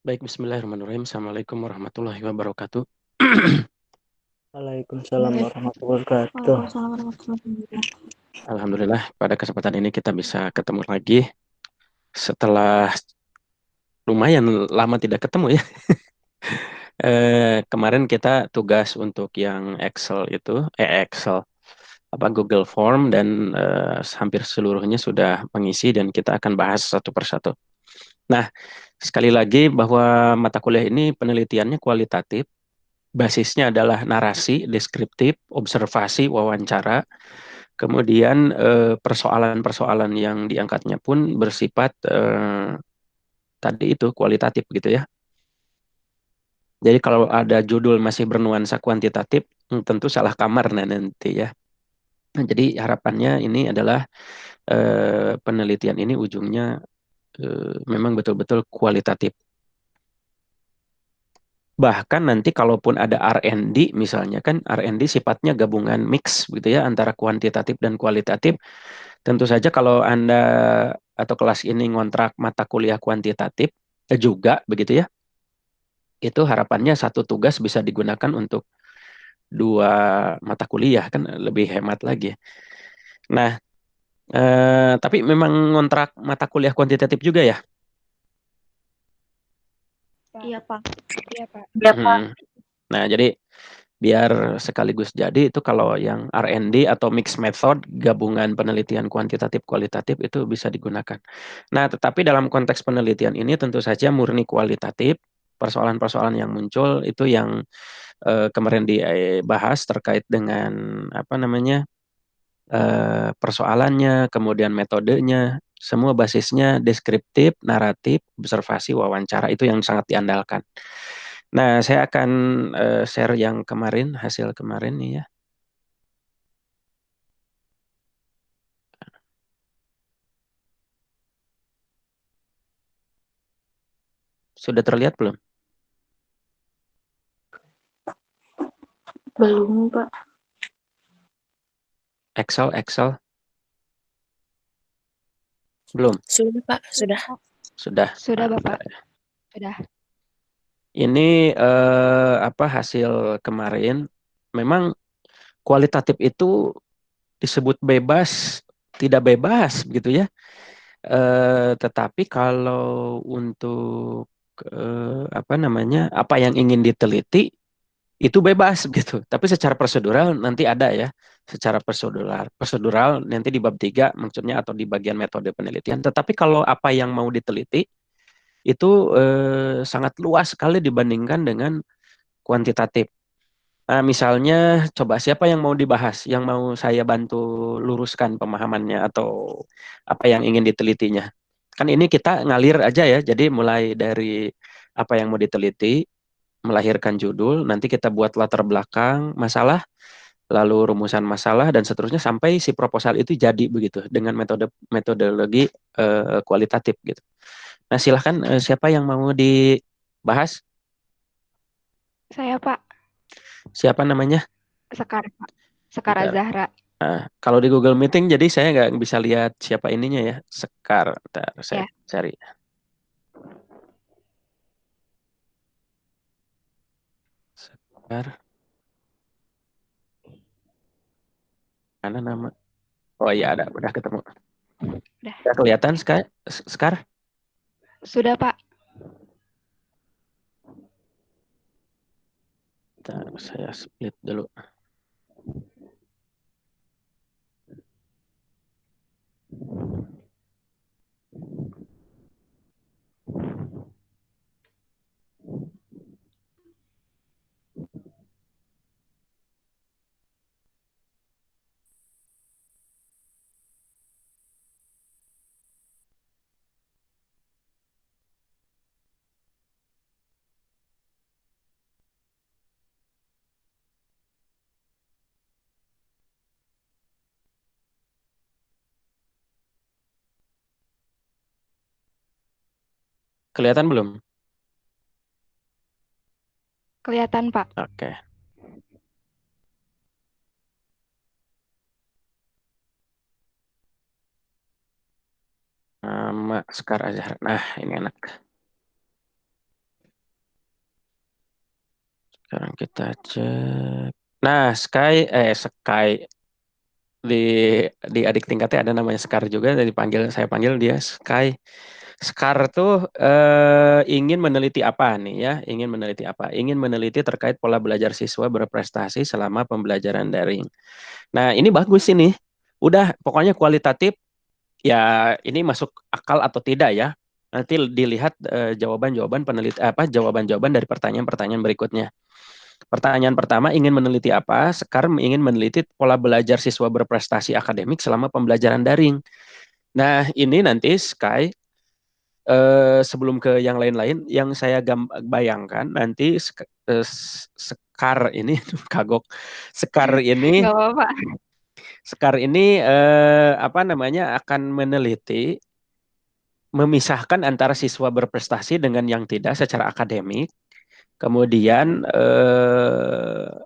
Baik, bismillahirrahmanirrahim. Assalamualaikum warahmatullahi wabarakatuh. Waalaikumsalam warahmatullahi wabarakatuh. Waalaikumsalam warahmatullahi wabarakatuh. Alhamdulillah, pada kesempatan ini kita bisa ketemu lagi setelah lumayan lama tidak ketemu ya. Kemarin kita tugas untuk yang Excel itu, Excel, Google Form dan hampir seluruhnya sudah mengisi dan kita akan bahas satu persatu. Nah, sekali lagi bahwa mata kuliah ini penelitiannya kualitatif, basisnya adalah narasi, deskriptif, observasi, wawancara. Kemudian persoalan-persoalan yang diangkatnya pun bersifat tadi itu kualitatif gitu ya. Jadi kalau ada judul masih bernuansa kuantitatif, tentu salah kamar nanti ya. Nah, jadi harapannya ini adalah penelitian ini ujungnya memang betul-betul kualitatif. Bahkan nanti kalaupun ada R&D misalnya kan R&D sifatnya gabungan mix gitu ya antara kuantitatif dan kualitatif. Tentu saja kalau Anda atau kelas ini ngontrak mata kuliah kuantitatif juga begitu ya. Itu harapannya satu tugas bisa digunakan untuk dua mata kuliah kan lebih hemat lagi. Nah, tapi memang ngontrak mata kuliah kuantitatif juga ya. Iya, Pak. Iya, Pak. Hmm. Nah, jadi biar sekaligus jadi itu kalau yang R&D atau mixed method gabungan penelitian kuantitatif kualitatif itu bisa digunakan. Nah, tetapi dalam konteks penelitian ini tentu saja murni kualitatif. Persoalan-persoalan yang muncul itu yang kemarin dibahas terkait dengan apa namanya persoalannya, kemudian metodenya, semua basisnya deskriptif, naratif, observasi, wawancara itu yang sangat diandalkan. Nah, saya akan share yang kemarin, hasil kemarin nih ya. Sudah terlihat belum? Belum, Pak. Excel. Belum? Sudah, Pak. Sudah. Sudah. Sudah, Nah, Bapak. Sudah. ini hasil kemarin. Memang kualitatif itu disebut bebas, tidak bebas gitu ya. Tetapi kalau untuk apa yang ingin diteliti itu bebas gitu. Tapi secara prosedural nanti ada ya. Secara prosedural nanti di bab 3 maksudnya atau di bagian metode penelitian. Tetapi kalau apa yang mau diteliti itu sangat luas sekali dibandingkan dengan kuantitatif. Nah, misalnya coba siapa yang mau dibahas, yang mau saya bantu luruskan pemahamannya atau apa yang ingin ditelitinya. Kan ini kita ngalir aja ya, jadi mulai dari apa yang mau diteliti, melahirkan judul, nanti kita buat latar belakang masalah, lalu rumusan masalah dan seterusnya sampai si proposal itu jadi begitu dengan metodologi kualitatif gitu. Nah, silahkan siapa yang mau dibahas? Saya, Pak. Siapa namanya? Sekar, Pak. Sekar Bentar. Azahra. Nah, kalau di Google Meeting jadi saya nggak bisa lihat siapa ininya ya. Sekar. Bentar, saya Ya. cari. Sekar. Mana nama? Oh iya ada, udah ketemu. Udah. Udah kelihatan Sekar? Sudah, Pak. Bentar, saya split dulu. Kelihatan belum? Kelihatan, Pak. Oke. Nama Sekar Azhar. Nah, ini enak. Sekarang kita cek. Nah, Sky di adik tingkatnya ada namanya Sekar juga, saya panggil dia Sky. Sekar tuh ingin meneliti apa nih ya? Ingin meneliti apa? Ingin meneliti terkait pola belajar siswa berprestasi selama pembelajaran daring. Nah, ini bagus ini. Udah, pokoknya kualitatif ya ini masuk akal atau tidak ya. Nanti dilihat jawaban-jawaban jawaban-jawaban dari pertanyaan-pertanyaan berikutnya. Pertanyaan pertama, ingin meneliti apa? Sekar ingin meneliti pola belajar siswa berprestasi akademik selama pembelajaran daring. Nah, ini nanti Sky sebelum ke yang lain-lain, yang saya bayangkan nanti Sekar ini kagok. Sekar ini Nggak apa-apa. Sekar ini apa namanya akan meneliti memisahkan antara siswa berprestasi dengan yang tidak secara akademik, kemudian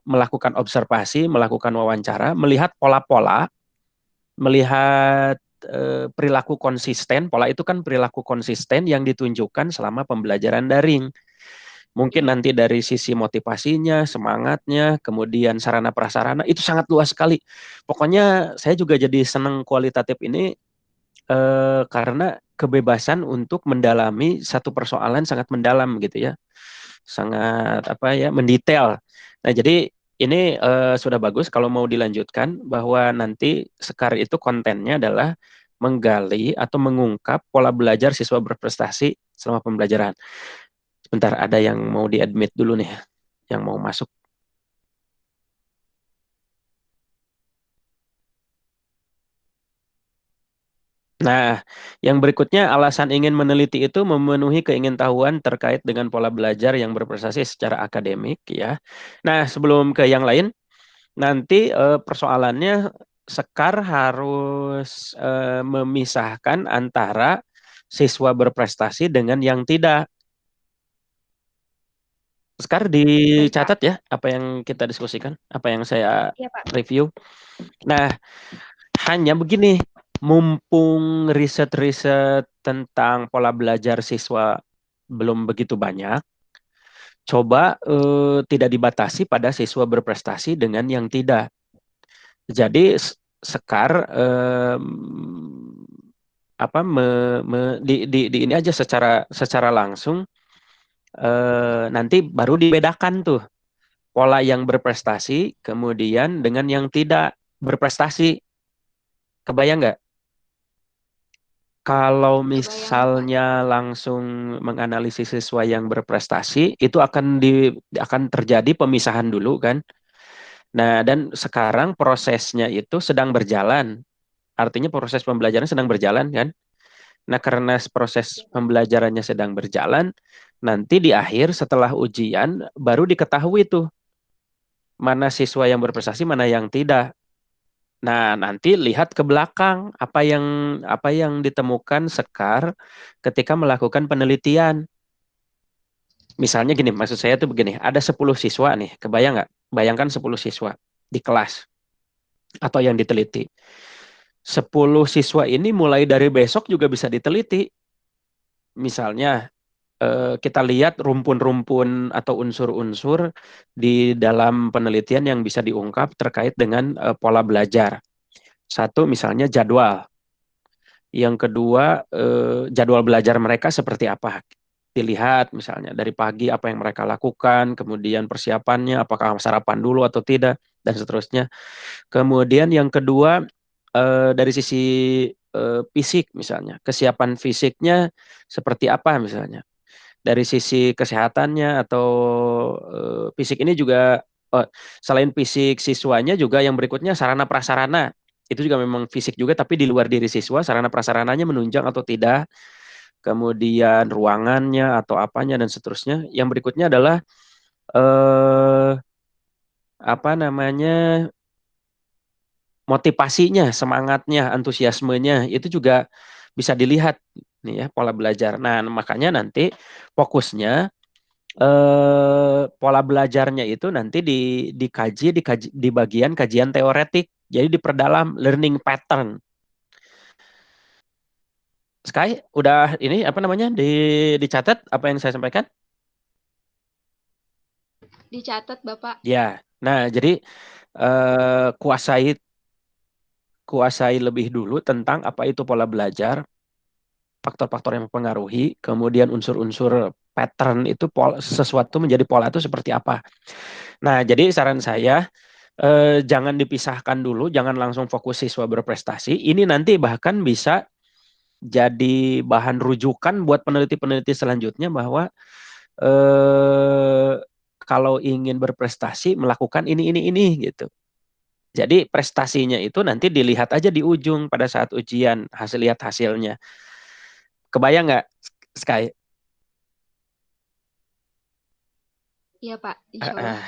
melakukan observasi, melakukan wawancara, melihat pola-pola, melihat perilaku konsisten. Pola itu kan perilaku konsisten yang ditunjukkan selama pembelajaran daring. Mungkin nanti dari sisi motivasinya, semangatnya, kemudian sarana prasarana itu sangat luas sekali. Pokoknya saya juga jadi senang kualitatif ini karena kebebasan untuk mendalami satu persoalan sangat mendalam gitu ya, sangat apa ya mendetail. Nah jadi ini sudah bagus kalau mau dilanjutkan bahwa nanti Sekar itu kontennya adalah menggali atau mengungkap pola belajar siswa berprestasi selama pembelajaran. Sebentar, ada yang mau di-admit dulu nih, yang mau masuk. Nah, yang berikutnya alasan ingin meneliti itu memenuhi keingintahuan terkait dengan pola belajar yang berprestasi secara akademik ya. Nah, sebelum ke yang lain, nanti persoalannya Sekar harus memisahkan antara siswa berprestasi dengan yang tidak. Sekar Baik, Pak. dicatat ya apa yang kita diskusikan, apa yang saya Iya, Pak. review. Nah, hanya begini, mumpung riset-riset tentang pola belajar siswa belum begitu banyak, coba tidak dibatasi pada siswa berprestasi dengan yang tidak. Jadi Sekar apa di ini aja secara langsung nanti baru dibedakan tuh pola yang berprestasi kemudian dengan yang tidak berprestasi. Kebayang nggak? Kalau Kebayang, Pak. misalnya langsung menganalisis siswa yang berprestasi, itu akan terjadi pemisahan dulu kan. Nah, dan sekarang prosesnya itu sedang berjalan. Artinya proses pembelajaran sedang berjalan kan. Nah, karena proses pembelajarannya sedang berjalan, nanti di akhir setelah ujian baru diketahui tuh mana siswa yang berprestasi, mana yang tidak. Nah, nanti lihat ke belakang apa yang ditemukan Sekar ketika melakukan penelitian. Misalnya gini, maksud saya tuh begini, ada 10 siswa nih, kebayang nggak? Bayangkan 10 siswa di kelas atau yang diteliti. 10 siswa ini mulai dari besok juga bisa diteliti. Misalnya kita lihat rumpun-rumpun atau unsur-unsur di dalam penelitian yang bisa diungkap terkait dengan pola belajar. Satu misalnya jadwal. Yang kedua, jadwal belajar mereka seperti apa. Dilihat misalnya dari pagi apa yang mereka lakukan, kemudian persiapannya, apakah sarapan dulu atau tidak, dan seterusnya. Kemudian yang kedua, dari sisi fisik misalnya, kesiapan fisiknya seperti apa misalnya. Dari sisi kesehatannya atau fisik ini juga, selain fisik siswanya juga yang berikutnya sarana prasarana itu juga memang fisik juga tapi di luar diri siswa sarana prasarananya menunjang atau tidak, kemudian ruangannya atau apanya dan seterusnya. Yang berikutnya adalah eh, apa namanya motivasinya, semangatnya, antusiasmenya itu juga bisa dilihat nih ya pola belajar. Nah, makanya nanti fokusnya pola belajarnya itu nanti dikaji di bagian kajian teoretik. Jadi diperdalam learning pattern. Sky, udah ini apa namanya dicatat apa yang saya sampaikan? Dicatat, Bapak. Ya, nah jadi kuasai lebih dulu tentang apa itu pola belajar, faktor-faktor yang mempengaruhi, kemudian unsur-unsur pattern itu sesuatu menjadi pola itu seperti apa. Nah, jadi saran saya jangan dipisahkan dulu, jangan langsung fokus siswa berprestasi. Ini nanti bahkan bisa jadi bahan rujukan buat peneliti-peneliti selanjutnya bahwa eh, kalau ingin berprestasi melakukan ini gitu. Jadi prestasinya itu nanti dilihat aja di ujung pada saat ujian, lihat hasilnya. Kebayang nggak, Sky? Iya, Pak. Insya Allah.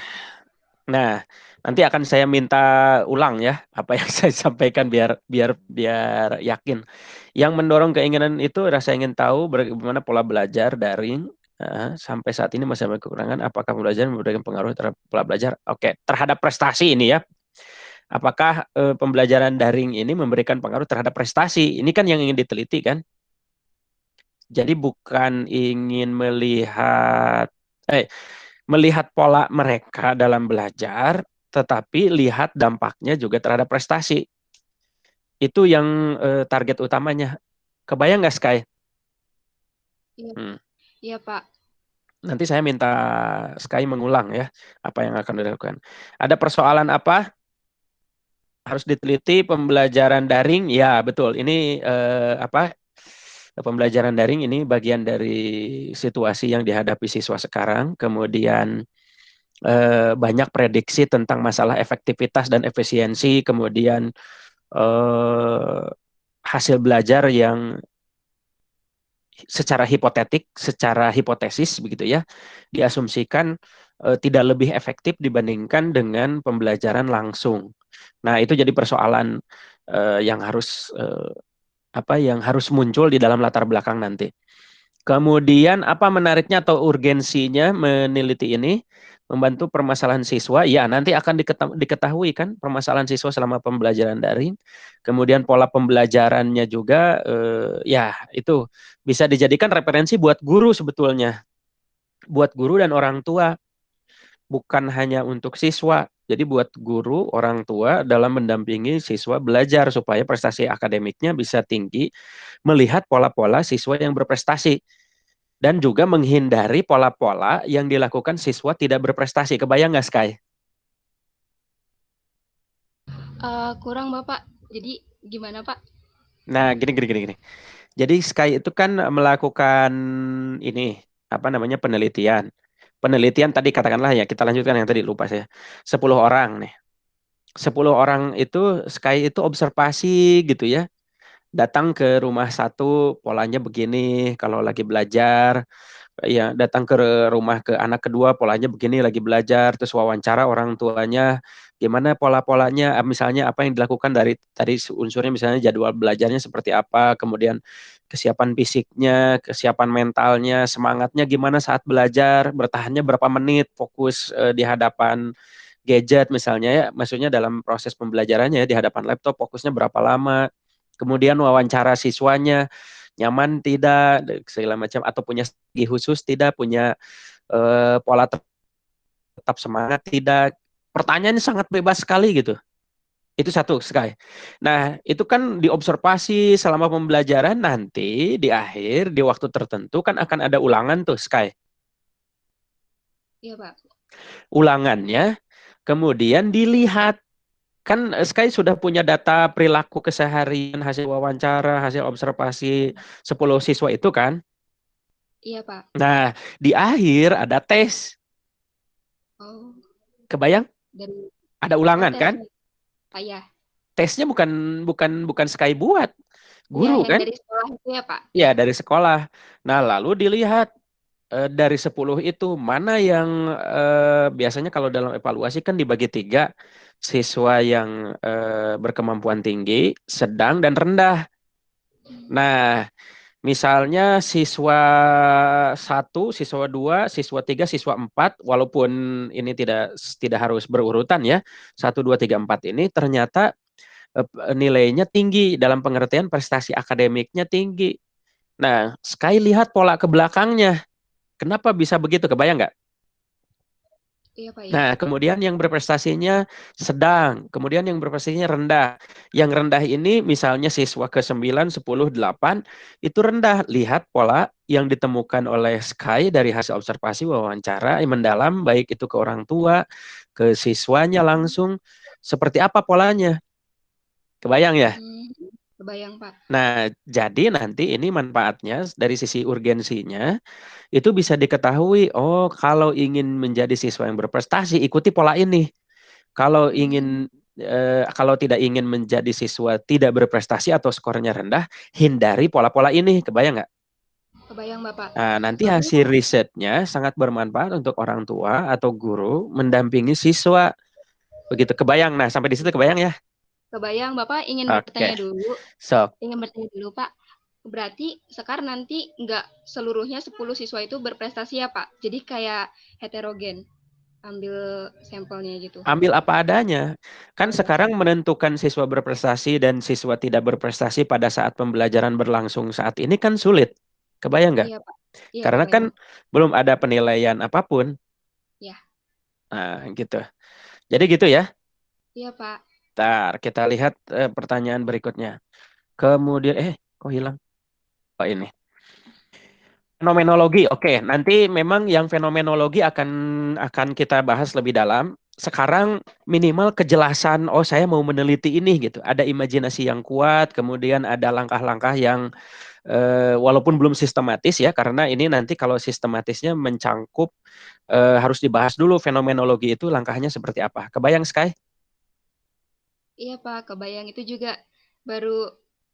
Nah, nanti akan saya minta ulang ya apa yang saya sampaikan biar biar biar yakin. Yang mendorong keinginan itu rasa ingin tahu bagaimana pola belajar daring sampai saat ini masih ada kekurangan. Apakah belajar memberikan pengaruh terhadap pola belajar? Oke, terhadap prestasi ini ya. Apakah pembelajaran daring ini memberikan pengaruh terhadap prestasi? Ini kan yang ingin diteliti kan. Jadi bukan ingin melihat pola mereka dalam belajar, tetapi lihat dampaknya juga terhadap prestasi. Itu yang target utamanya. Kebayang nggak, Sky? Iya, Hmm. iya, Pak. Nanti saya minta Sky mengulang ya apa yang akan dilakukan. Ada persoalan apa? Harus diteliti pembelajaran daring. Ya, betul. Ini apa? Pembelajaran daring ini bagian dari situasi yang dihadapi siswa sekarang. Kemudian banyak prediksi tentang masalah efektivitas dan efisiensi, kemudian eh, hasil belajar yang secara hipotesis begitu ya, diasumsikan tidak lebih efektif dibandingkan dengan pembelajaran langsung. Nah, itu jadi persoalan yang harus muncul di dalam latar belakang nanti. Kemudian apa menariknya atau urgensinya meneliti ini? Membantu permasalahan siswa. Ya, nanti akan diketahui kan permasalahan siswa selama pembelajaran daring. Kemudian pola pembelajarannya juga, ya itu bisa dijadikan referensi buat guru sebetulnya. Buat guru dan orang tua. Bukan hanya untuk siswa. Jadi buat guru, orang tua dalam mendampingi siswa belajar supaya prestasi akademiknya bisa tinggi, melihat pola-pola siswa yang berprestasi dan juga menghindari pola-pola yang dilakukan siswa tidak berprestasi. Kebayang nggak, Sky? Kurang, Bapak. Jadi, gimana, Pak? Nah, gini. Jadi Sky itu kan melakukan ini apa namanya penelitian. Penelitian tadi katakanlah ya kita lanjutkan yang tadi lupa saya. 10 orang nih. 10 orang itu Sky itu observasi gitu ya. Datang ke rumah satu polanya begini kalau lagi belajar. Ya, datang ke rumah ke anak kedua polanya begini lagi belajar, terus wawancara orang tuanya gimana pola-polanya, misalnya apa yang dilakukan dari tadi unsurnya misalnya jadwal belajarnya seperti apa, kemudian kesiapan fisiknya, kesiapan mentalnya, semangatnya gimana saat belajar, bertahannya berapa menit, fokus di hadapan gadget misalnya ya, maksudnya dalam proses pembelajarannya ya, di hadapan laptop fokusnya berapa lama, kemudian wawancara siswanya nyaman tidak segala macam atau punya strategi khusus tidak punya pola tetap semangat tidak, pertanyaannya sangat bebas sekali gitu. Itu satu, Sky. Nah, itu kan diobservasi selama pembelajaran, nanti di akhir di waktu tertentu kan akan ada ulangan tuh, Sky. Iya, Pak. Ulangannya kemudian dilihat kan Sky sudah punya data perilaku keseharian, hasil wawancara, hasil observasi 10 siswa itu kan. Iya, Pak. Nah, di akhir ada tes. Oh, Kebayang? dan Ada ulangan kan? tesnya. Pak, ya. Tesnya bukan bukan bukan Sky buat, Iya, guru yang kan? dari sekolah itu ya, Pak. Ya, dari sekolah. Nah, lalu dilihat dari 10 itu mana yang biasanya kalau dalam evaluasi kan dibagi 3, siswa yang berkemampuan tinggi, sedang, dan rendah. Nah, misalnya siswa 1, siswa 2, siswa 3, siswa 4, walaupun ini tidak tidak harus berurutan ya, 1, 2, 3, 4 ini ternyata nilainya tinggi dalam pengertian prestasi akademiknya tinggi. Nah, Sky lihat pola ke belakangnya. Kenapa bisa begitu? Kebayang nggak? Iya, Pak, ya. Nah, kemudian yang berprestasinya sedang, kemudian yang berprestasinya rendah. Yang rendah ini misalnya siswa ke-9, 10, 8 itu rendah. Lihat pola yang ditemukan oleh Sky dari hasil observasi wawancara yang mendalam, baik itu ke orang tua, ke siswanya langsung. Seperti apa polanya? Kebayang ya? Kebayang, Pak. Nah, jadi nanti ini manfaatnya dari sisi urgensinya itu bisa diketahui. Oh, kalau ingin menjadi siswa yang berprestasi, ikuti pola ini. Kalau ingin kalau tidak ingin menjadi siswa tidak berprestasi atau skornya rendah, hindari pola-pola ini. Kebayang nggak? Kebayang, Bapak. Nah, nanti Soalnya, hasil risetnya sangat bermanfaat untuk orang tua atau guru mendampingi siswa. Begitu kebayang. Nah, sampai di situ kebayang ya? kebayang, Bapak ingin Oke. bertanya dulu. So, Ingin bertanya dulu, Pak. Berarti sekarang nanti nggak seluruhnya 10 siswa itu berprestasi ya, Pak? Jadi kayak heterogen. Ambil sampelnya gitu. ambil apa adanya. Kan sekarang menentukan siswa berprestasi dan siswa tidak berprestasi pada saat pembelajaran berlangsung saat ini kan sulit. Kebayang nggak? Iya, Pak. Iya, Karena kan kebayang. belum ada penilaian apapun. Ya. Nah, gitu. Jadi gitu ya. Iya, Pak. Ntar kita lihat pertanyaan berikutnya. Kemudian, kok hilang? Oh, ini. Fenomenologi, oke. Nanti memang yang fenomenologi akan kita bahas lebih dalam. Sekarang minimal kejelasan, oh saya mau meneliti ini gitu. Ada imajinasi yang kuat, kemudian ada langkah-langkah yang walaupun belum sistematis ya, karena ini nanti kalau sistematisnya mencangkup harus dibahas dulu fenomenologi itu langkahnya seperti apa. Kebayang, Sky? Iya, Pak. Kebayang itu juga baru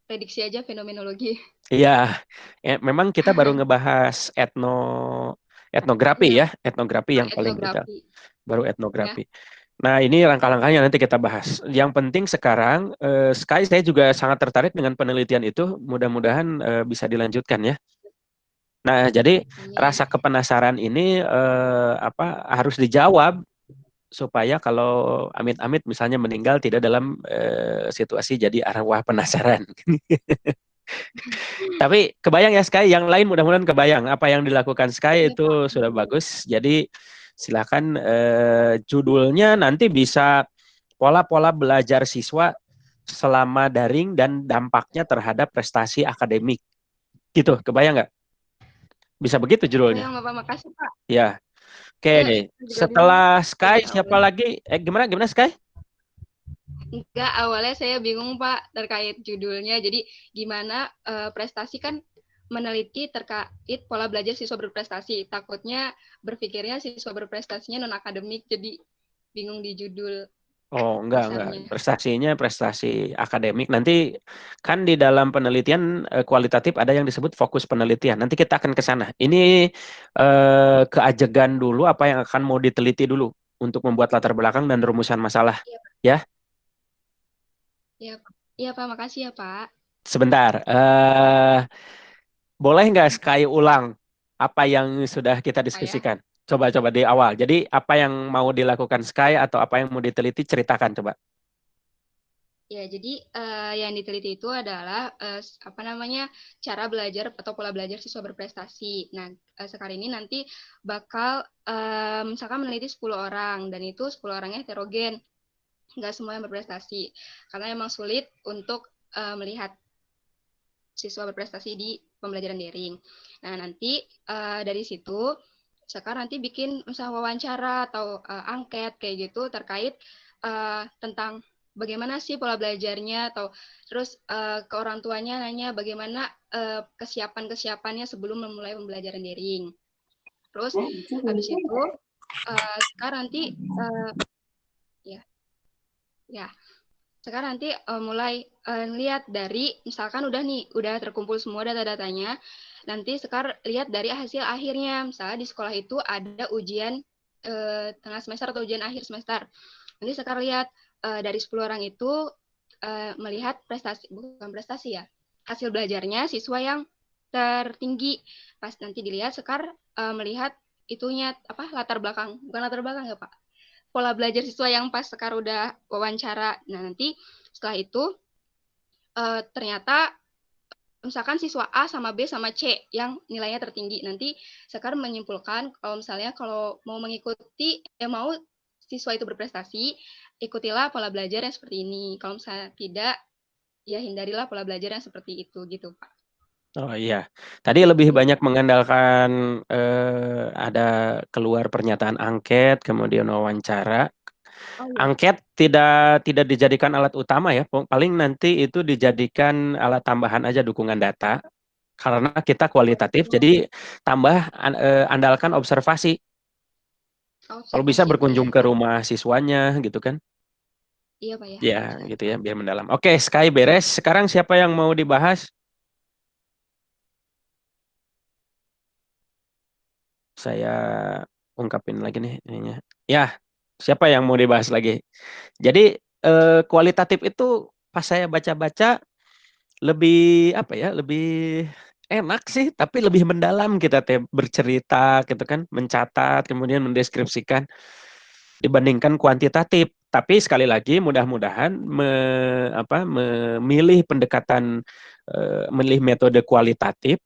prediksi aja fenomenologi. Iya, memang kita baru ngebahas etnografi Iya, ya, etnografi yang paling detail, etnografi. baru Ya. etnografi. Nah, ini langkah-langkahnya nanti kita bahas. Yang penting sekarang, Sky, saya juga sangat tertarik dengan penelitian itu. Mudah-mudahan bisa dilanjutkan ya. Nah, jadi Amin. rasa kepenasaran ini harus dijawab supaya kalau amit-amit misalnya meninggal tidak dalam situasi jadi arwah penasaran. Tapi kebayang ya Sky, yang lain mudah-mudahan kebayang apa yang dilakukan Sky Iya, Pak. itu sudah bagus. Jadi silakan judulnya nanti bisa pola-pola belajar siswa selama daring dan dampaknya terhadap prestasi akademik. Gitu, kebayang nggak? Bisa begitu judulnya. Kebayang, Bapak. Makasih, Pak. Ya, oke. Saya juga bingung. Setelah Sky Bagian siapa awalnya. lagi? Gimana gimana Sky? Enggak, awalnya saya bingung, Pak, terkait judulnya. Jadi, gimana prestasi kan meneliti terkait pola belajar siswa berprestasi. Takutnya berpikirnya siswa berprestasinya non-akademik, jadi bingung di judul Oh, enggak. besarnya. Prestasinya prestasi akademik. Nanti kan di dalam penelitian kualitatif ada yang disebut fokus penelitian. Nanti kita akan ke sana. Ini keajegan dulu apa yang akan mau diteliti dulu untuk membuat latar belakang dan rumusan masalah. Iya, Ya, iya, Pak. Iya, Pak. Makasih ya, Pak. sebentar. Boleh nggak Sky ulang apa yang sudah kita Pak ya. diskusikan? Coba-coba di awal. Jadi apa yang mau dilakukan Sky atau apa yang mau diteliti ceritakan coba. Ya, jadi yang diteliti itu adalah apa namanya cara belajar atau pola belajar siswa berprestasi. Nah, sekarang ini nanti bakal misalkan meneliti 10 orang dan itu 10 orangnya heterogen, nggak semua yang berprestasi. Karena emang sulit untuk melihat siswa berprestasi di pembelajaran daring. Nah, nanti dari situ sekarang nanti bikin misalnya wawancara atau angket kayak gitu terkait tentang bagaimana sih pola belajarnya atau terus ke orang tuanya nanya bagaimana kesiapannya sebelum memulai pembelajaran daring. Terus habis itu sekarang nanti ya ya sekarang nanti mulai lihat dari misalkan udah terkumpul semua data-datanya. Nanti sekarang lihat dari hasil akhirnya. Misalnya di sekolah itu ada ujian tengah semester atau ujian akhir semester. Nanti sekarang lihat dari 10 orang itu melihat prestasi, bukan prestasi ya, hasil belajarnya siswa yang tertinggi. Pas nanti dilihat sekarang melihat itunya apa latar belakang, bukan latar belakang ya Pak, pola belajar siswa yang pas sekarang udah wawancara. Nah nanti setelah itu ternyata misalkan siswa A sama B sama C yang nilainya tertinggi. Nanti Sekar menyimpulkan kalau misalnya kalau mau mengikuti, mau siswa itu berprestasi, ikutilah pola belajar yang seperti ini. Kalau misalnya tidak, ya hindarilah pola belajar yang seperti itu gitu, Pak. Oh iya, tadi lebih banyak mengandalkan ada keluar pernyataan angket, kemudian wawancara. Oh iya. Angket tidak dijadikan alat utama ya, paling nanti itu dijadikan alat tambahan aja dukungan data. Karena kita kualitatif, jadi andalkan observasi. Kalau bisa Observasi itu berkunjung ya. ke rumah siswanya gitu kan. Iya, Pak ya. Ya, gitu ya, biar mendalam. Oke, Sky beres. Sekarang siapa yang mau dibahas? Saya ungkapin lagi nih ininya. Ya, siapa yang mau dibahas lagi? Jadi kualitatif itu pas saya baca-baca lebih apa ya? Lebih enak sih, tapi lebih mendalam kita bercerita gitu kan, mencatat, kemudian mendeskripsikan dibandingkan kuantitatif. Tapi sekali lagi mudah-mudahan memilih pendekatan memilih metode kualitatif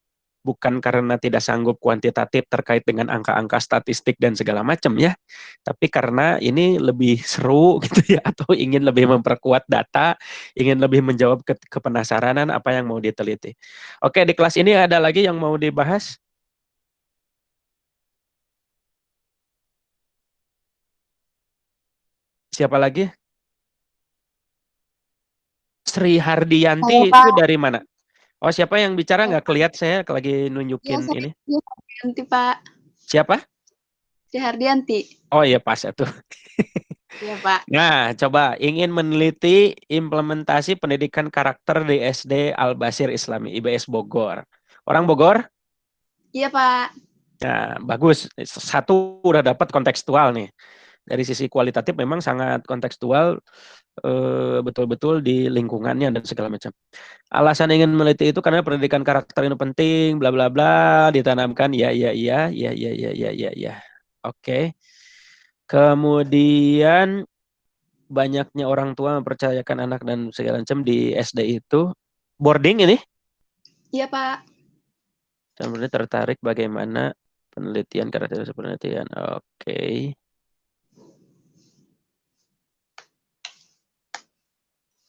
bukan karena tidak sanggup kuantitatif terkait dengan angka-angka statistik dan segala macam ya, tapi karena ini lebih seru gitu ya, atau ingin lebih memperkuat data, ingin lebih menjawab kepenasaranan apa yang mau diteliti. Oke, di kelas ini ada lagi yang mau dibahas? Siapa lagi? Sri Saya Hardianti itu Pak. dari mana? Oh, siapa yang bicara? Nggak kelihat saya lagi Ya, nunjukin saya ini. Hardianti Pak. Siapa? Si Hardianti. Oh iya, pas itu. Iya Pak. Nah, coba ingin meneliti implementasi pendidikan karakter di SD Al-Basir Islami, IBS Bogor. Orang Bogor? Iya Pak. Nah, bagus. Satu udah dapat kontekstual nih. Dari sisi kualitatif memang sangat kontekstual, betul-betul di lingkungannya dan segala macam. Alasan ingin meneliti itu karena pendidikan karakter itu penting, bla bla bla, ditanamkan ya ya ya ya ya ya ya ya ya. Oke. Kemudian banyaknya orang tua mempercayakan anak dan segala macam di SD itu boarding ini. Iya Pak. Kemudian tertarik bagaimana penelitian karakter penelitian. Oke.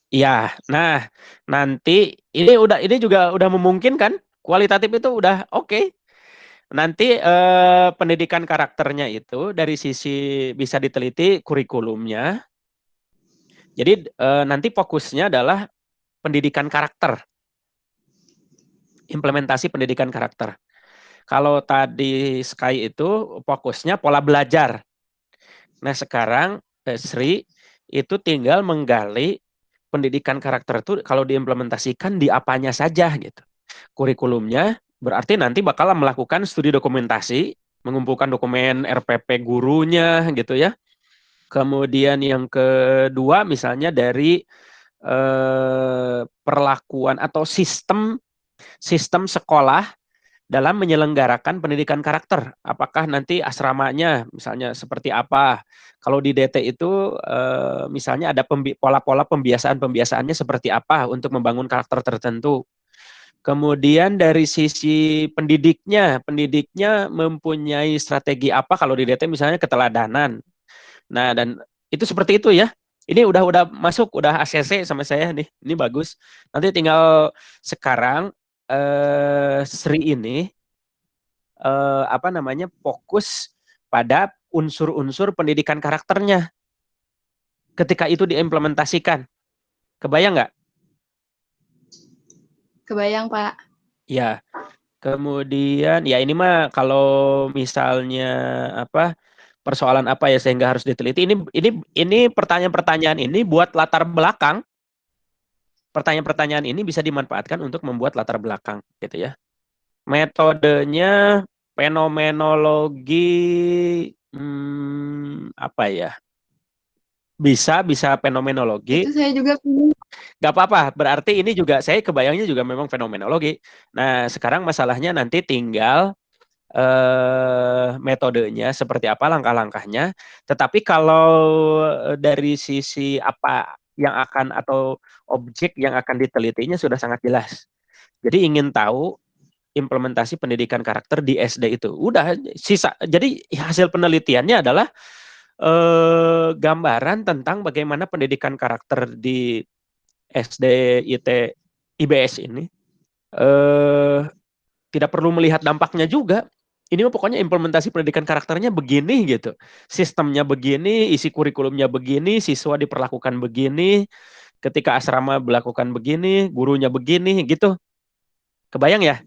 Ya, nah nanti ini juga udah memungkinkan, kualitatif itu udah oke. Nanti pendidikan karakternya itu dari sisi bisa diteliti kurikulumnya. Jadi nanti fokusnya adalah pendidikan karakter, implementasi pendidikan karakter. Kalau tadi Sky itu fokusnya pola belajar. Nah sekarang Sri itu tinggal menggali pendidikan karakter itu kalau diimplementasikan di apanya saja gitu. Kurikulumnya berarti nanti bakal melakukan studi dokumentasi, mengumpulkan dokumen RPP gurunya gitu ya. Kemudian yang kedua misalnya dari perlakuan atau sistem sekolah dalam menyelenggarakan pendidikan karakter. Apakah nanti asramanya misalnya seperti apa? Kalau di DT itu misalnya ada pola-pola pembiasaannya seperti apa untuk membangun karakter tertentu. Kemudian dari sisi pendidiknya mempunyai strategi apa kalau di DT misalnya keteladanan. Nah, dan itu seperti itu ya. Ini udah masuk, udah ACC sama saya nih. Ini bagus. Nanti tinggal sekarang Sri ini fokus pada unsur-unsur pendidikan karakternya ketika itu diimplementasikan. Kebayang nggak? Kebayang Pak. Ya. Kemudian ya ini mah kalau misalnya persoalan apa ya sehingga harus diteliti. Ini pertanyaan-pertanyaan ini buat latar belakang. Pertanyaan-pertanyaan ini bisa dimanfaatkan untuk membuat latar belakang gitu ya. Metodenya fenomenologi apa ya? Bisa fenomenologi. Itu saya juga bingung. Gak apa-apa, berarti ini juga saya kebayangnya juga memang fenomenologi. Nah, sekarang masalahnya nanti tinggal metodenya seperti apa, langkah-langkahnya. Tetapi kalau dari sisi apa yang akan atau objek yang akan ditelitinya sudah sangat jelas. Jadi ingin tahu implementasi pendidikan karakter di SD itu. Udah sisa. Jadi hasil penelitiannya adalah gambaran tentang bagaimana pendidikan karakter di SD IT IBS ini tidak perlu melihat dampaknya juga. Ini pokoknya implementasi pendidikan karakternya begini gitu. Sistemnya begini, isi kurikulumnya begini, siswa diperlakukan begini, ketika asrama berlakukan begini, gurunya begini gitu. Kebayang ya?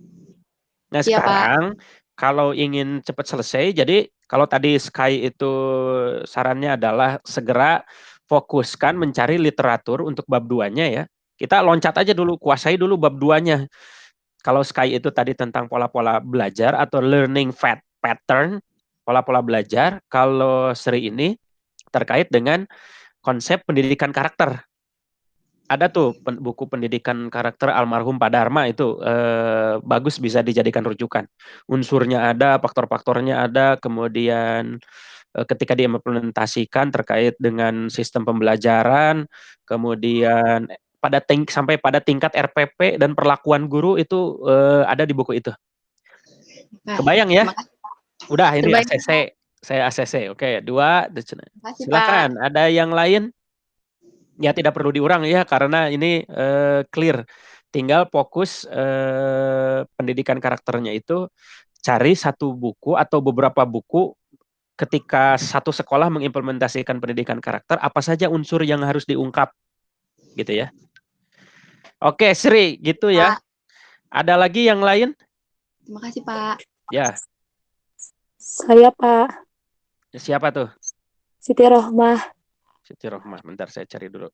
Nah, Iya, Pak. sekarang kalau ingin cepat selesai, jadi kalau tadi Sky itu sarannya adalah segera fokuskan mencari literatur untuk bab 2-nya ya. Kita loncat aja dulu, kuasai dulu bab 2-nya. Kalau Sky itu tadi tentang pola-pola belajar atau learning pattern, pola-pola belajar. Kalau Sri ini terkait dengan konsep pendidikan karakter. Ada tuh buku pendidikan karakter almarhum Pak Dharma itu bagus, bisa dijadikan rujukan. Unsurnya ada, faktor-faktornya ada, kemudian ketika diimplementasikan terkait dengan sistem pembelajaran, kemudian sampai pada tingkat RPP dan perlakuan guru itu ada di buku itu. Nah, Kebayang ya? terima kasih. Udah ini Terbayang, ACC, saya ACC. Oke, 2. Terima kasih, Pak. Silakan. Ada yang lain? Ya tidak perlu diulang ya karena ini clear. Tinggal fokus pendidikan karakternya itu cari satu buku atau beberapa buku ketika satu sekolah mengimplementasikan pendidikan karakter, apa saja unsur yang harus diungkap gitu ya. Oke, Sri, gitu ya. Pak. Ada lagi yang lain? Terima kasih, Pak. Ya, Saya Pak siapa tuh? Siti Rohmah. Siti Rohmah. Bentar saya cari dulu.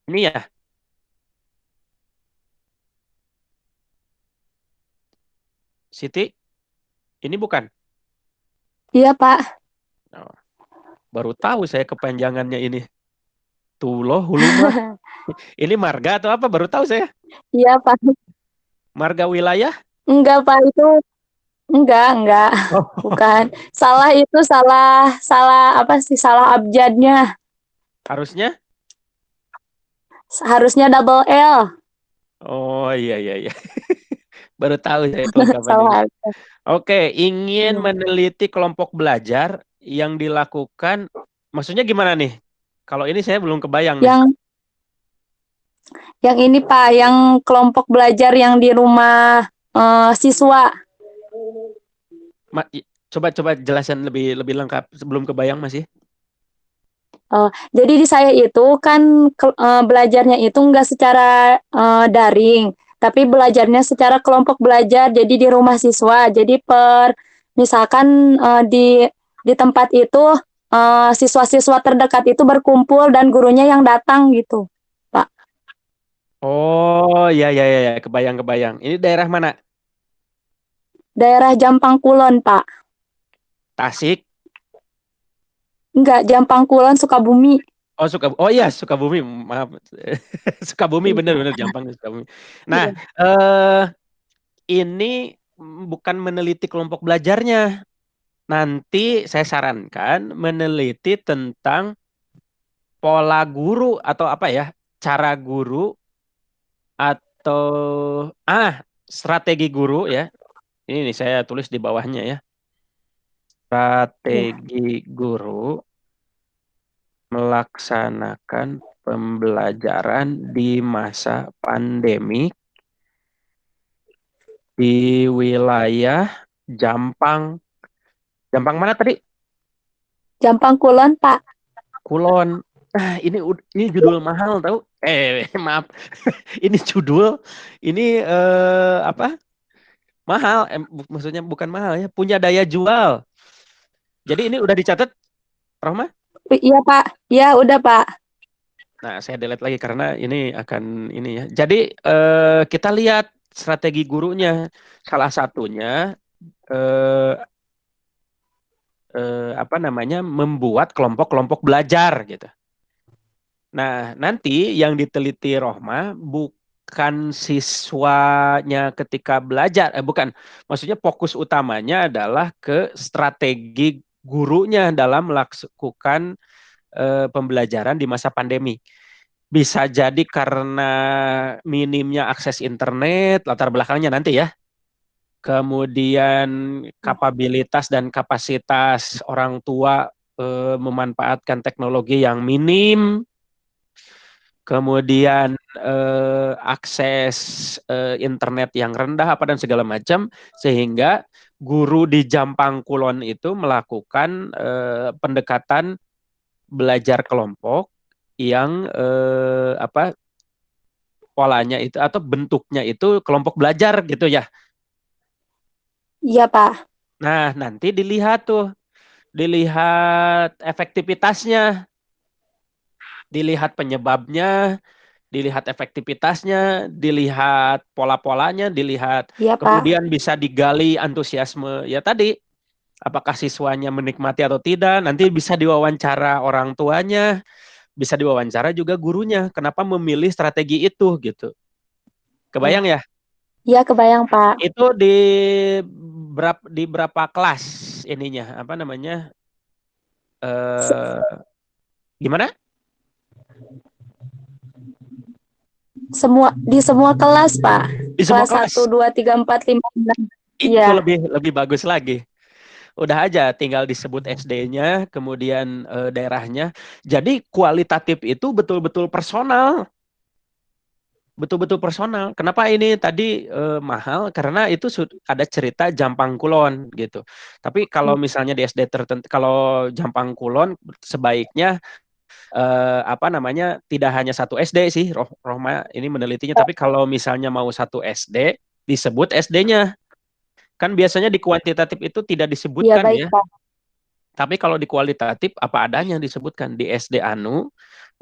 Ini ya. Siti, ini bukan? Iya Pak. Oh, baru tahu saya kepanjangannya ini. Tuloh Huluma. Ini marga atau apa? Baru tahu saya. Iya Pak. Marga wilayah? Enggak Pak, itu enggak. Oh, Bukan. Salah itu salah apa sih? Salah abjadnya. harusnya? Harusnya double L. Oh iya. Baru tahu saya kelengkapan ini. Salah abjad. Oke, ingin Iya. meneliti kelompok belajar yang dilakukan, maksudnya gimana nih? Kalau ini saya belum kebayang nih. Yang ini Pak, yang kelompok belajar yang di rumah siswa. Coba jelasan lebih lengkap sebelum kebayang masih. Jadi di saya itu kan belajarnya itu enggak secara daring, tapi belajarnya secara kelompok belajar. Jadi di rumah siswa. Jadi misalkan di tempat itu siswa-siswa terdekat itu berkumpul dan gurunya yang datang gitu, Pak. Oh ya, kebayang. Ini daerah mana? Daerah Jampang Kulon, Pak. Tasik? Enggak, Jampang Kulon, Sukabumi. Oh iya, Sukabumi, maaf. Sukabumi bener Jampang Sukabumi. Nah, ini bukan meneliti kelompok belajarnya. Nanti saya sarankan meneliti tentang pola guru atau apa ya, cara guru atau strategi guru ya. Ini nih saya tulis di bawahnya ya. Strategi guru melaksanakan pembelajaran di masa pandemi di wilayah Jampang. Jampang mana tadi? Jampang Kulon, Pak. Kulon. Nah, ini judul mahal tahu? Maaf. Ini judul ini apa? Mahal. Maksudnya bukan mahal ya, punya daya jual. Jadi ini udah dicatat, Rahma? Iya, Pak. Iya, udah, Pak. Nah, saya delete lagi karena ini akan ini ya. Jadi kita lihat strategi gurunya. Salah satunya apa namanya, membuat kelompok-kelompok belajar gitu. Nah, nanti yang diteliti Rohma bukan siswanya ketika belajar, bukan. Maksudnya fokus utamanya adalah ke strategi gurunya dalam melakukan pembelajaran di masa pandemi. Bisa jadi karena minimnya akses internet, latar belakangnya nanti ya. Kemudian kapabilitas dan kapasitas orang tua memanfaatkan teknologi yang minim. Kemudian akses internet yang rendah apa dan segala macam, sehingga guru di Jampang Kulon itu melakukan pendekatan belajar kelompok yang polanya itu atau bentuknya itu kelompok belajar gitu ya. Iya, Pak. Nah, nanti dilihat efektivitasnya, dilihat penyebabnya, dilihat efektivitasnya, dilihat pola-polanya, dilihat Iya, Pak. kemudian bisa digali antusiasme ya tadi, apakah siswanya menikmati atau tidak, nanti bisa diwawancara orang tuanya, bisa diwawancara juga gurunya, kenapa memilih strategi itu gitu. Oh, Kebayang ya? iya kebayang, Pak. Itu di berapa kelas ininya, apa namanya? Se- Eh gimana? di semua kelas, Pak. Di semua Kelas satu kelas. 2 3 4 5 6. Itu Iya. lebih lebih bagus lagi. Udah aja tinggal disebut SD-nya, kemudian daerahnya. Jadi kualitatif itu betul-betul personal, betul-betul personal. Kenapa ini tadi mahal? Karena itu ada cerita Jampang Kulon gitu. Tapi kalau misalnya di SD tertentu, kalau Jampang Kulon sebaiknya apa namanya, tidak hanya satu SD sih, Rohma ini menelitinya. Tapi kalau misalnya mau satu SD, disebut SD-nya. Kan biasanya di kuantitatif itu tidak Iya, disebutkan baik, ya. Pak. Tapi kalau di kualitatif apa adanya disebutkan di SD Anu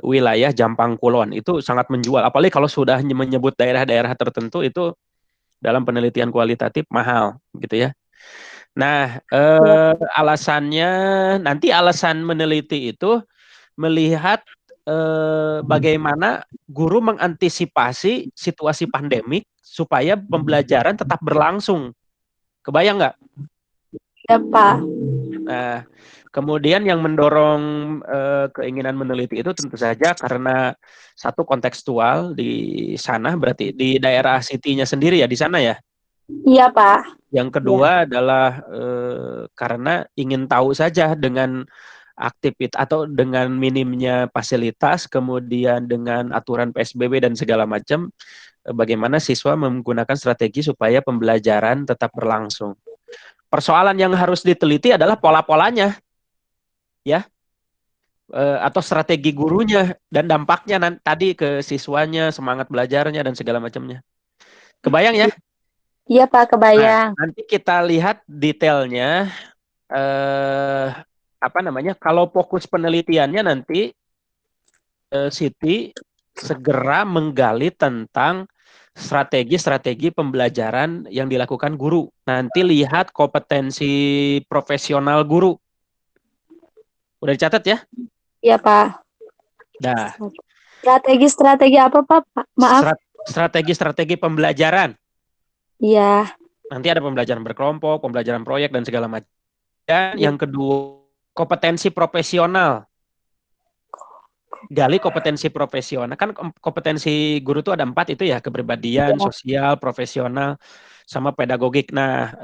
wilayah Jampang Kulon itu sangat menjual. Apalagi kalau sudah menyebut daerah-daerah tertentu itu dalam penelitian kualitatif mahal gitu ya. Nah, Iya, alasannya nanti alasan meneliti itu melihat bagaimana guru mengantisipasi situasi pandemik supaya pembelajaran tetap berlangsung. Kebayang nggak? iya, Pak. Nah, kemudian yang mendorong keinginan meneliti itu tentu saja karena satu kontekstual di sana, berarti di daerah City-nya sendiri ya, di sana ya. Iya, Pak. Yang Iya. kedua adalah karena ingin tahu saja dengan aktivitas atau dengan minimnya fasilitas, kemudian dengan aturan PSBB dan segala macam, bagaimana siswa menggunakan strategi supaya pembelajaran tetap berlangsung. Persoalan yang harus diteliti adalah pola-polanya, ya, atau strategi gurunya dan dampaknya tadi ke siswanya, semangat belajarnya dan segala macamnya. Kebayang ya? Iya, Pak, Nah, kebayang. nanti kita lihat detailnya. Eh, apa namanya? Kalau fokus penelitiannya nanti Siti segera menggali tentang strategi-strategi pembelajaran yang dilakukan guru. Nanti lihat kompetensi profesional guru. Udah dicatat ya? Iya, Pak. Nah, Strategi-strategi apa, Pak? Maaf. strategi-strategi pembelajaran. Iya. Nanti ada pembelajaran berkelompok, pembelajaran proyek dan segala macam. Dan Iya. yang kedua, kompetensi profesional. Gali kompetensi profesional. Kan kompetensi guru itu ada 4 itu ya, kepribadian, Iya. sosial, profesional, sama pedagogik. Nah,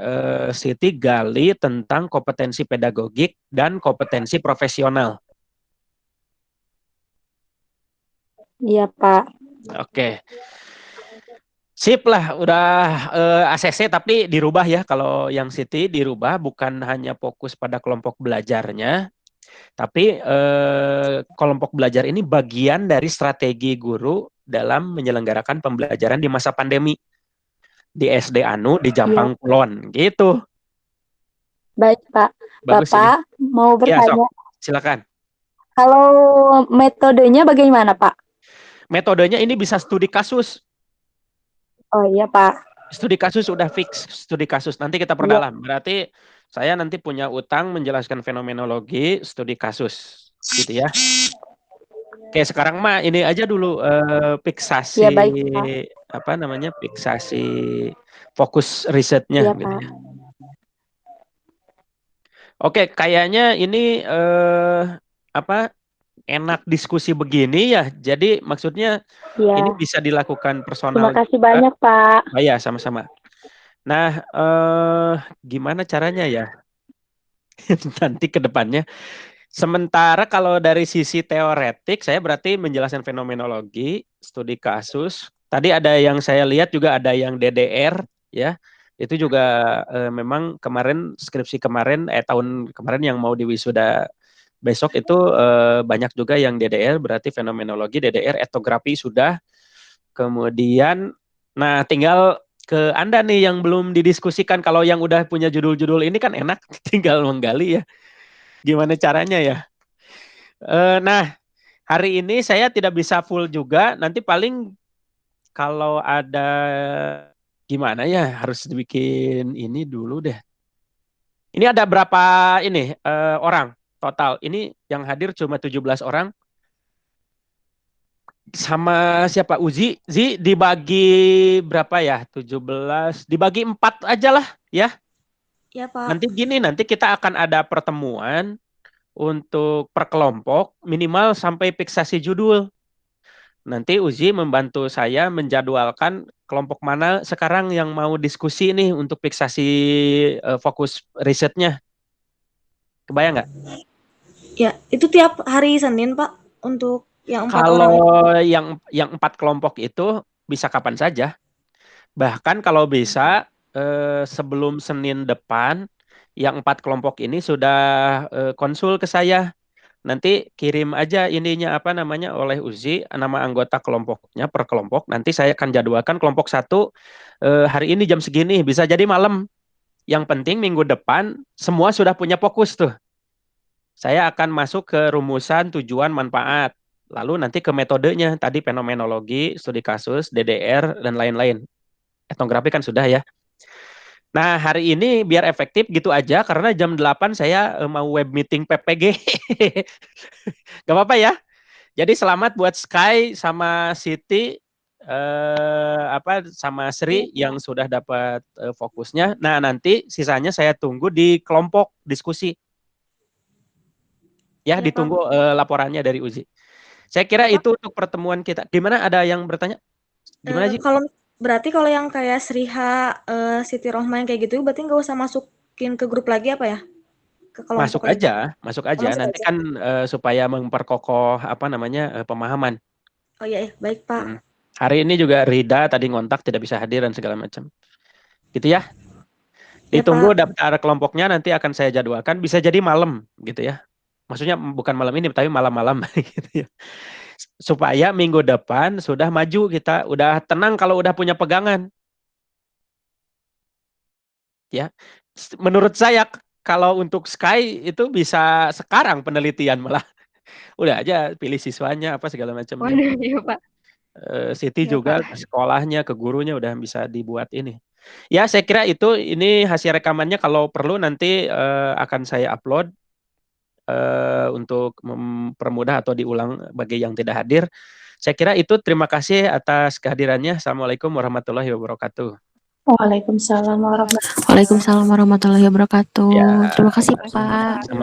Siti gali tentang kompetensi pedagogik dan kompetensi profesional. Iya, Pak. Oke. Sip lah, udah ACC tapi dirubah ya. Kalau yang Siti dirubah bukan hanya fokus pada kelompok belajarnya, tapi kelompok belajar ini bagian dari strategi guru dalam menyelenggarakan pembelajaran di masa pandemi di SD Anu di Iya. Jampang Kulon gitu. Baik, Pak. Bagus ini. Bapak mau Ya, sok. bertanya, Silakan. kalau metodenya bagaimana, Pak? Metodenya ini bisa studi kasus. Oh iya, Pak. Studi kasus sudah fix, studi kasus. Nanti kita Iya. perdalam. Berarti saya nanti punya utang menjelaskan fenomenologi, studi kasus. Gitu ya. Oke, sekarang mah ini aja dulu Iya, fiksasi baik, Pak. apa namanya? Fiksasi fokus risetnya Iya, gitu Pak. ya. Oke, kayaknya ini apa enak diskusi begini ya. Jadi maksudnya ini Ya, bisa dilakukan terima personal kasih juga. banyak, Pak. Oh ya, sama-sama. Nah, gimana caranya ya nanti ke depannya? Sementara kalau dari sisi teoretik, saya berarti menjelaskan fenomenologi, studi kasus. Tadi ada yang saya lihat juga ada yang DDR, ya. Itu juga memang kemarin skripsi kemarin, tahun kemarin yang mau diwisuda besok itu banyak juga yang DDR, berarti fenomenologi, DDR, etnografi sudah. Kemudian, nah tinggal ke Anda nih yang belum didiskusikan. Kalau yang udah punya judul-judul ini kan enak, tinggal menggali ya. Gimana caranya ya? Nah, hari ini saya tidak bisa full juga. Nanti paling kalau ada gimana ya harus dibikin ini dulu deh. Ini ada berapa ini orang total? Ini yang hadir cuma 17 orang. Sama siapa? Uzi? Zi dibagi berapa ya? 17. Dibagi 4 aja lah ya. Ya, Pak. Nanti gini, nanti kita akan ada pertemuan untuk per kelompok minimal sampai fiksasi judul. Nanti Uzi membantu saya menjadwalkan kelompok mana sekarang yang mau diskusi nih untuk fiksasi fokus risetnya. Kebayang nggak? Ya, itu tiap hari Senin, Pak, untuk yang 4 orang itu. Kalau yang 4 kelompok itu bisa kapan saja. Bahkan kalau bisa sebelum Senin depan yang 4 kelompok ini sudah konsul ke saya. Nanti kirim aja ininya apa namanya oleh Uzi nama anggota kelompoknya per kelompok. Nanti saya akan jadwalkan kelompok 1 hari ini jam segini bisa jadi malam. Yang penting minggu depan semua sudah punya fokus tuh. Saya akan masuk ke rumusan tujuan manfaat. Lalu nanti ke metodenya tadi fenomenologi, studi kasus, DDR dan lain-lain. Etnografi kan sudah ya. Nah, hari ini biar efektif gitu aja karena jam 8 saya mau web meeting PPG. Gak apa-apa ya. Jadi selamat buat Sky sama Siti sama Sri yang sudah dapat fokusnya. Nah, nanti sisanya saya tunggu di kelompok diskusi. Ya, Ya, ditunggu Pak. laporannya dari Uzi. Saya kira Pak, itu untuk pertemuan kita. Gimana ada yang bertanya? Gimana sih? kalau berarti kalau yang kayak Sriha, Siti Rohma yang kayak gitu berarti nggak usah masukin ke grup lagi apa ya? Ke kelompok lagi? Masuk Oh, aja. masuk Nanti aja. kan supaya memperkokoh apa namanya pemahaman. Oh iya, baik, Pak. Hari ini juga Rida tadi ngontak tidak bisa hadir dan segala macam. Gitu ya. Ya, Ditunggu Pak. daftar kelompoknya nanti akan saya jadwalkan. Bisa jadi malam gitu ya. Maksudnya bukan malam ini tapi malam-malam gitu ya. Supaya minggu depan sudah maju kita, udah tenang kalau udah punya pegangan. Ya. Menurut saya kalau untuk Sky itu bisa sekarang penelitian malah. Udah aja pilih siswanya apa segala macamnya. Waduh, iya Pak. Siti Iya juga Pak. ke sekolahnya, ke gurunya udah bisa dibuat ini. Ya, saya kira itu ini hasil rekamannya kalau perlu nanti akan saya upload untuk mempermudah atau diulang bagi yang tidak hadir. Saya kira itu terima kasih atas kehadirannya. Assalamualaikum warahmatullahi wabarakatuh. Waalaikumsalam warahmatullahi Waalaikumsalam warahmatullahi wabarakatuh. Ya, Terima kasih, Pak. sama